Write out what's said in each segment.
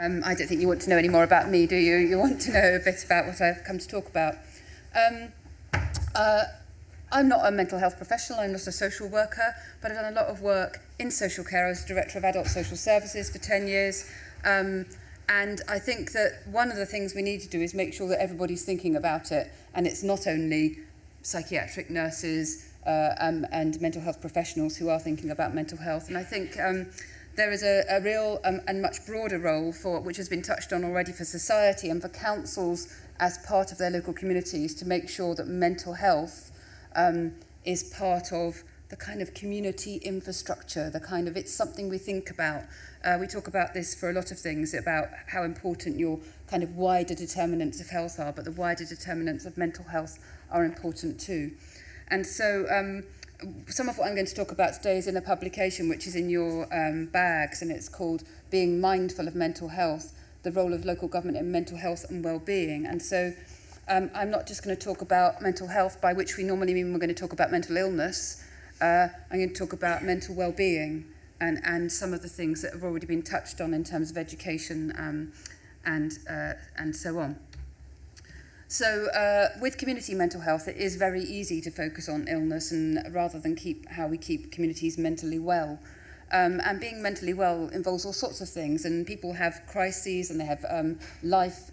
I don't think you want to know any more about me, do you? You want to know a bit about what I've come to talk about. I'm not a mental health professional, I'm not a social worker, but I've done a lot of work in social care. I was Director of Adult Social Services for 10 years. And I think that one of the things we need to do is make sure that everybody's thinking about it. And it's not only psychiatric nurses and mental health professionals who are thinking about mental health. And I think there is a real and much broader role for, which has been touched on already, for society and for councils as part of their local communities to make sure that mental health is part of the kind of community infrastructure, it's something we think about. We talk about this for a lot of things, about how important your kind of wider determinants of health are, but the wider determinants of mental health are important too. And so some of what I'm going to talk about today is in a publication which is in your bags, and it's called Being Mindful of Mental Health, the Role of Local Government in Mental Health and Wellbeing. And so I'm not just going to talk about mental health, by which we normally mean we're going to talk about mental illness. I'm going to talk about mental well-being and some of the things that have already been touched on in terms of education and so on. So with community mental health, it is very easy to focus on illness and rather than how we keep communities mentally well. And being mentally well involves all sorts of things, and people have crises and they have life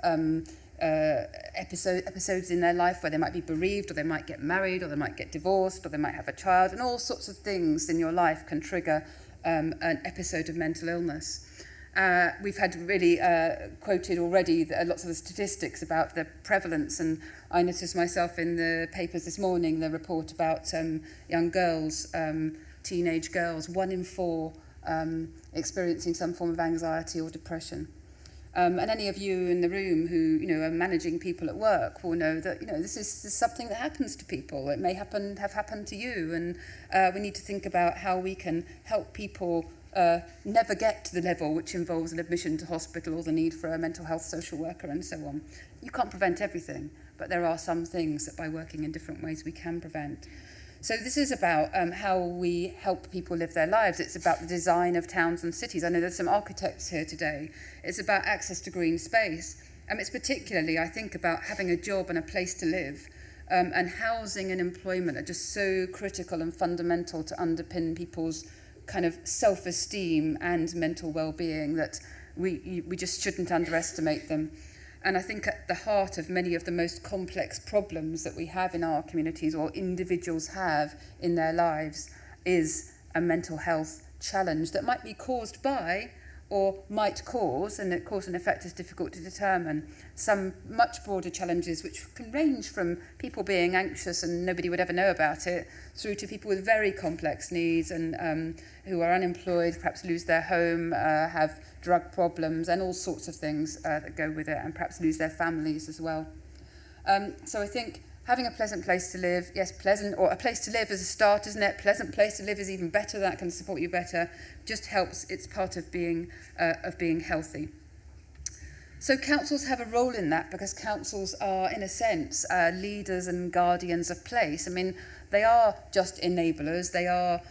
episodes in their life where they might be bereaved, or they might get married, or they might get divorced, or they might have a child, and all sorts of things in your life can trigger an episode of mental illness. We've had really quoted already lots of the statistics about the prevalence, and I noticed myself in the papers this morning the report about young girls, teenage girls, 1 in 4 experiencing some form of anxiety or depression. And any of you in the room who are managing people at work will know that this is something that happens to people. It may have happened to you, and we need to think about how we can help people never get to the level which involves an admission to hospital or the need for a mental health social worker and so on. You can't prevent everything, but there are some things that by working in different ways we can prevent. So this is about how we help people live their lives. It's about the design of towns and cities. I know there's some architects here today. It's about access to green space. It's particularly, I think, about having a job and a place to live. And housing and employment are just so critical and fundamental to underpin people's kind of self-esteem and mental well-being that we just shouldn't underestimate them. And I think at the heart of many of the most complex problems that we have in our communities or individuals have in their lives is a mental health challenge that might be caused by or might cause, and cause and effect is difficult to determine, some much broader challenges which can range from people being anxious and nobody would ever know about it, through to people with very complex needs and who are unemployed, perhaps lose their home, have drug problems and all sorts of things that go with it, and perhaps lose their families as well. So I think having a pleasant place to live, yes, pleasant, or a place to live is a start, isn't it? Pleasant place to live is even better, that can support you better, just helps, it's part of being healthy. So councils have a role in that because councils are, in a sense, leaders and guardians of place. I mean, they are just enablers, they are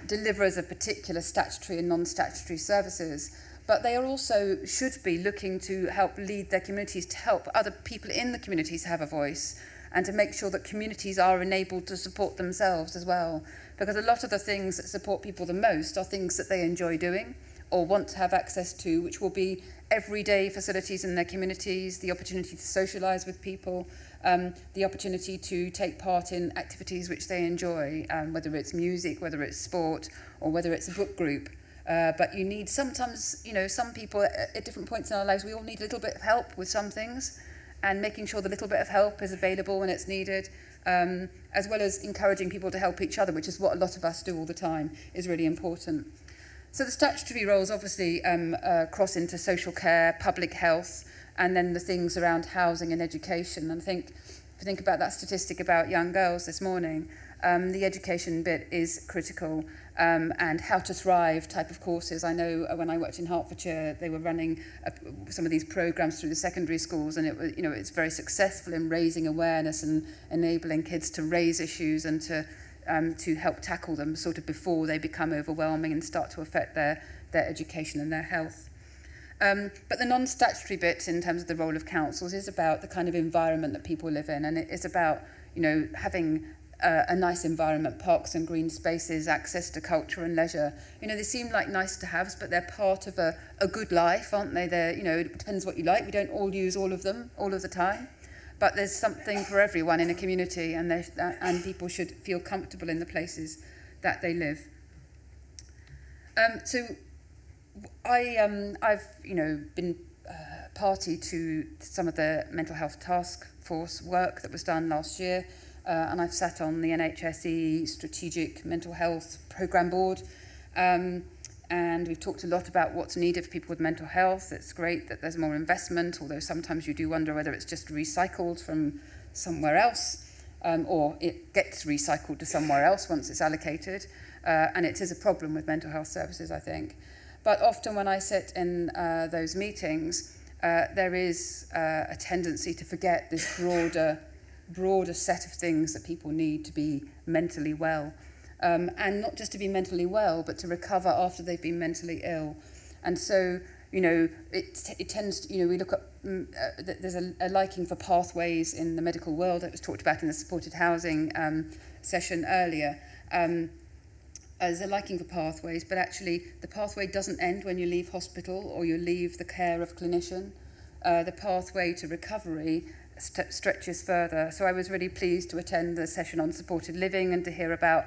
deliverers of particular statutory and non-statutory services, but they are also should be looking to help lead their communities, to help other people in the communities have a voice, and to make sure that communities are enabled to support themselves as well. Because a lot of the things that support people the most are things that they enjoy doing or want to have access to, which will be everyday facilities in their communities, the opportunity to socialise with people, the opportunity to take part in activities which they enjoy, whether it's music, whether it's sport, or whether it's a book group. But you need sometimes, some people at different points in our lives, we all need a little bit of help with some things, and making sure the little bit of help is available when it's needed, as well as encouraging people to help each other, which is what a lot of us do all the time, is really important. So the statutory roles obviously cross into social care, public health, and then the things around housing and education. And I think, if you think about that statistic about young girls this morning, the education bit is critical, and how to thrive type of courses. I know when I worked in Hertfordshire, they were running some of these programs through the secondary schools, and it was, it's very successful in raising awareness and enabling kids to raise issues and to help tackle them sort of before they become overwhelming and start to affect their education and their health. But the non-statutory bit in terms of the role of councils is about the kind of environment that people live in, and it is about, you know, having a nice environment, parks and green spaces, access to culture and leisure. You know, they seem like nice to haves, but they're part of a good life, aren't they? They're, you know, it depends what you like. We don't all use all of them all of the time. But there's something for everyone in a community, and people should feel comfortable in the places that they live. So I've, you know, been party to some of the mental health task force work that was done last year, and I've sat on the NHSE Strategic Mental Health Programme Board, and we've talked a lot about what's needed for people with mental health. It's great that there's more investment, although sometimes you do wonder whether it's just recycled from somewhere else, or it gets recycled to somewhere else once it's allocated, and it is a problem with mental health services, I think. But often when I sit in those meetings, there is a tendency to forget this broader set of things that people need to be mentally well. And not just to be mentally well, but to recover after they've been mentally ill. And so, you know, it tends to, you know, we look at, there's a liking for pathways in the medical world that was talked about in the supported housing session earlier. There's a liking for pathways, but actually the pathway doesn't end when you leave hospital or you leave the care of clinician. The pathway to recovery stretches further. So I was really pleased to attend the session on supported living and to hear about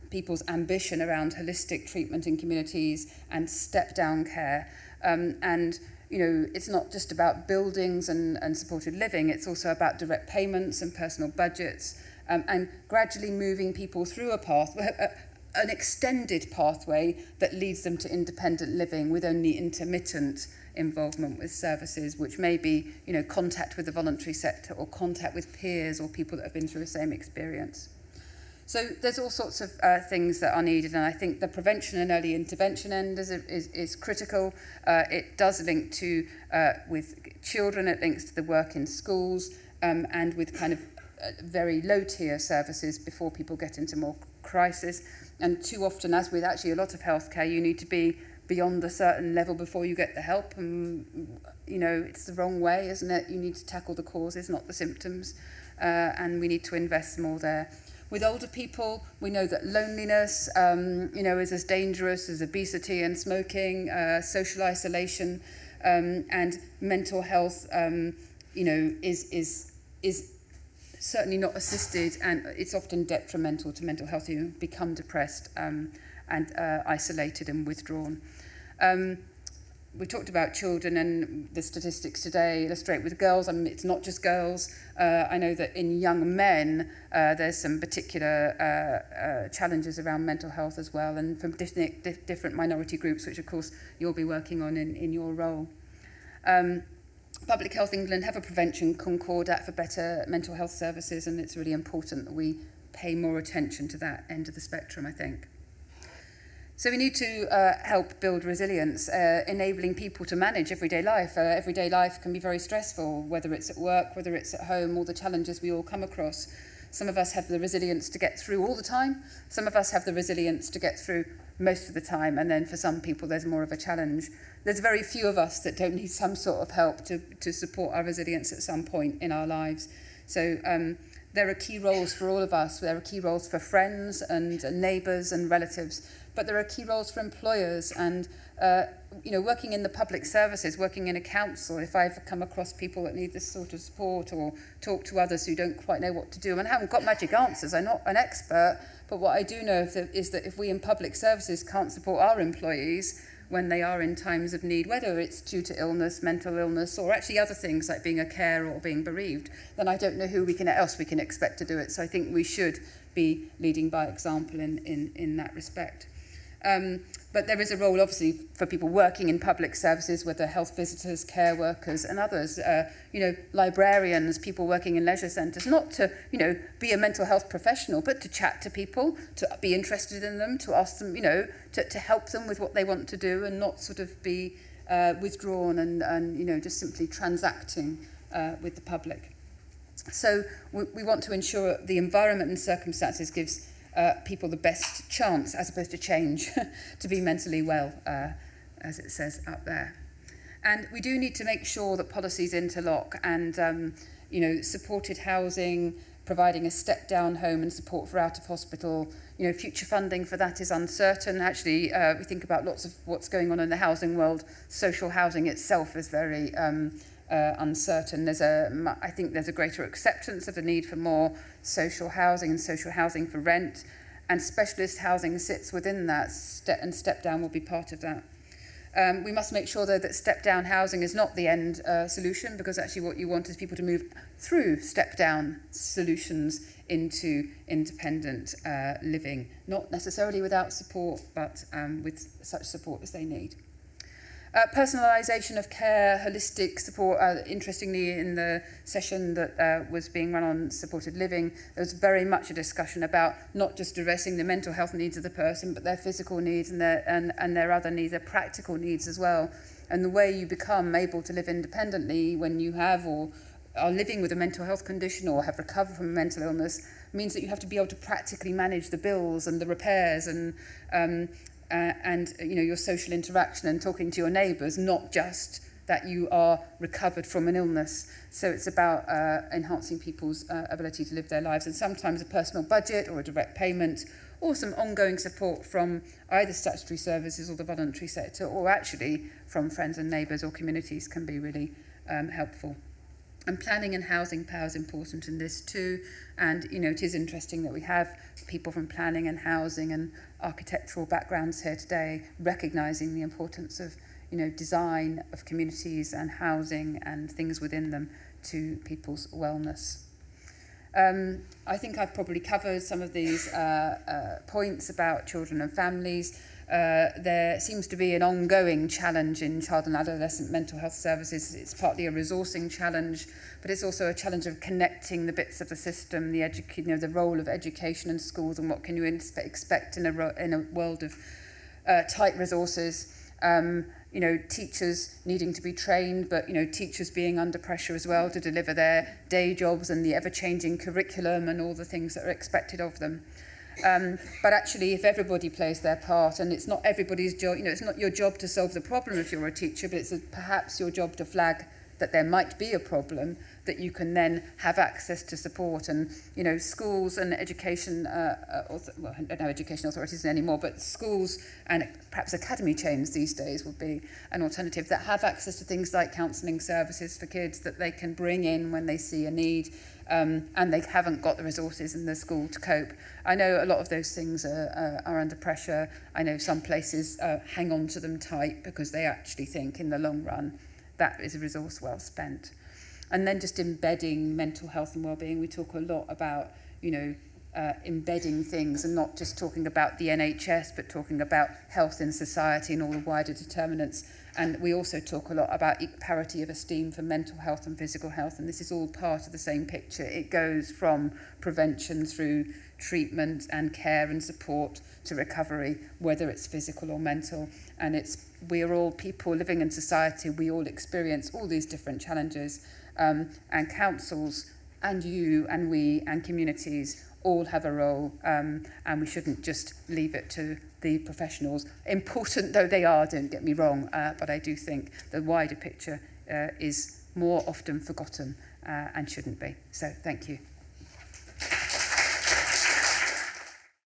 people's ambition around holistic treatment in communities and step-down care. And, you know, it's not just about buildings and supported living, it's also about direct payments and personal budgets, and gradually moving people through a path, an extended pathway that leads them to independent living with only intermittent involvement with services, which may be, you know, contact with the voluntary sector or contact with peers or people that have been through the same experience. So there's all sorts of things that are needed, and I think the prevention and early intervention end is critical. It does link to, with children, it links to the work in schools, and with kind of very low-tier services before people get into more crisis. And too often, as with actually a lot of healthcare, you need to be beyond a certain level before you get the help. And, you know, it's the wrong way, isn't it? You need to tackle the causes, not the symptoms. And we need to invest more there. With older people, we know that loneliness, you know, is as dangerous as obesity and smoking, social isolation, and mental health, you know, is certainly not assisted, and it's often detrimental to mental health. You become depressed and isolated and withdrawn. We talked about children, and the statistics today illustrate with girls. I mean, it's not just girls. I know that in young men, there's some particular challenges around mental health as well, and from different minority groups, which of course you'll be working on in your role. Public Health England have a prevention concordat for better mental health services, and it's really important that we pay more attention to that end of the spectrum, I think. So we need to help build resilience, enabling people to manage everyday life. Everyday life can be very stressful, whether it's at work, whether it's at home, all the challenges we all come across. Some of us have the resilience to get through all the time. Some of us have the resilience to get through most of the time. And then for some people, there's more of a challenge. There's very few of us that don't need some sort of help to support our resilience at some point in our lives. So there are key roles for all of us. There are key roles for friends and neighbours and relatives. But there are key roles for employers and, you know, working in the public services, working in a council. If I've come across people that need this sort of support, or talk to others who don't quite know what to do, and I haven't got magic answers, I'm not an expert, but what I do know is that if we in public services can't support our employees when they are in times of need, whether it's due to illness, mental illness, or actually other things like being a carer or being bereaved, then I don't know who else we can expect to do it. So I think we should be leading by example in that respect. But there is a role, obviously, for people working in public services, whether health visitors, care workers, and others, you know, librarians, people working in leisure centres, not to, you know, be a mental health professional, but to chat to people, to be interested in them, to ask them, you know, to help them with what they want to do, and not sort of be withdrawn and, you know, just simply transacting with the public. So we want to ensure the environment and circumstances gives people the best chance, as opposed to change, to be mentally well, as it says up there. And we do need to make sure that policies interlock and, supported housing, providing a step-down home and support for out-of-hospital. Future funding for that is uncertain. Actually, we think about lots of what's going on in the housing world. Social housing itself is very uncertain. I think there's a greater acceptance of the need for more social housing and social housing for rent, and specialist housing sits within that, and step-down will be part of that. We must make sure, though, that step-down housing is not the end solution, because actually what you want is people to move through step-down solutions into independent living, not necessarily without support, but with such support as they need. Personalisation of care, holistic support. Interestingly, in the session that was being run on supported living, there was very much a discussion about not just addressing the mental health needs of the person, but their physical needs and their other needs, their practical needs as well. And the way you become able to live independently when you have or are living with a mental health condition or have recovered from a mental illness means that you have to be able to practically manage the bills and the repairs and your social interaction and talking to your neighbours, not just that you are recovered from an illness. So it's about enhancing people's ability to live their lives, and sometimes a personal budget or a direct payment or some ongoing support from either statutory services or the voluntary sector, or actually from friends and neighbours or communities, can be really helpful. And planning and housing power is important in this too. And, it is interesting that we have people from planning and housing and architectural backgrounds here today, recognising the importance of, design of communities and housing and things within them to people's wellness. I think I've probably covered some of these points about children and families. There seems to be an ongoing challenge in child and adolescent mental health services. It's partly a resourcing challenge, but it's also a challenge of connecting the bits of the system, the role of education in schools, and what can you expect in a world of tight resources. Teachers needing to be trained, but teachers being under pressure as well to deliver their day jobs and the ever-changing curriculum and all the things that are expected of them. But actually, if everybody plays their part, and it's not everybody's job, it's not your job to solve the problem if you're a teacher, but it's perhaps your job to flag that there might be a problem, that you can then have access to support. And, schools and education, I don't have education authorities anymore, but schools and perhaps academy chains these days would be an alternative that have access to things like counselling services for kids that they can bring in when they see a need, and they haven't got the resources in the school to cope. I know a lot of those things are under pressure. I know some places hang on to them tight because they actually think in the long run that is a resource well spent. And then just embedding mental health and well-being. We talk a lot about, embedding things and not just talking about the NHS, but talking about health in society and all the wider determinants. And we also talk a lot about parity of esteem for mental health and physical health. And this is all part of the same picture. It goes from prevention through treatment and care and support to recovery, whether it's physical or mental. And we're all people living in society. We all experience all these different challenges. And councils and you and we and communities all have a role, and we shouldn't just leave it to the professionals, important though they are, don't get me wrong, but I do think the wider picture is more often forgotten and shouldn't be. So thank you.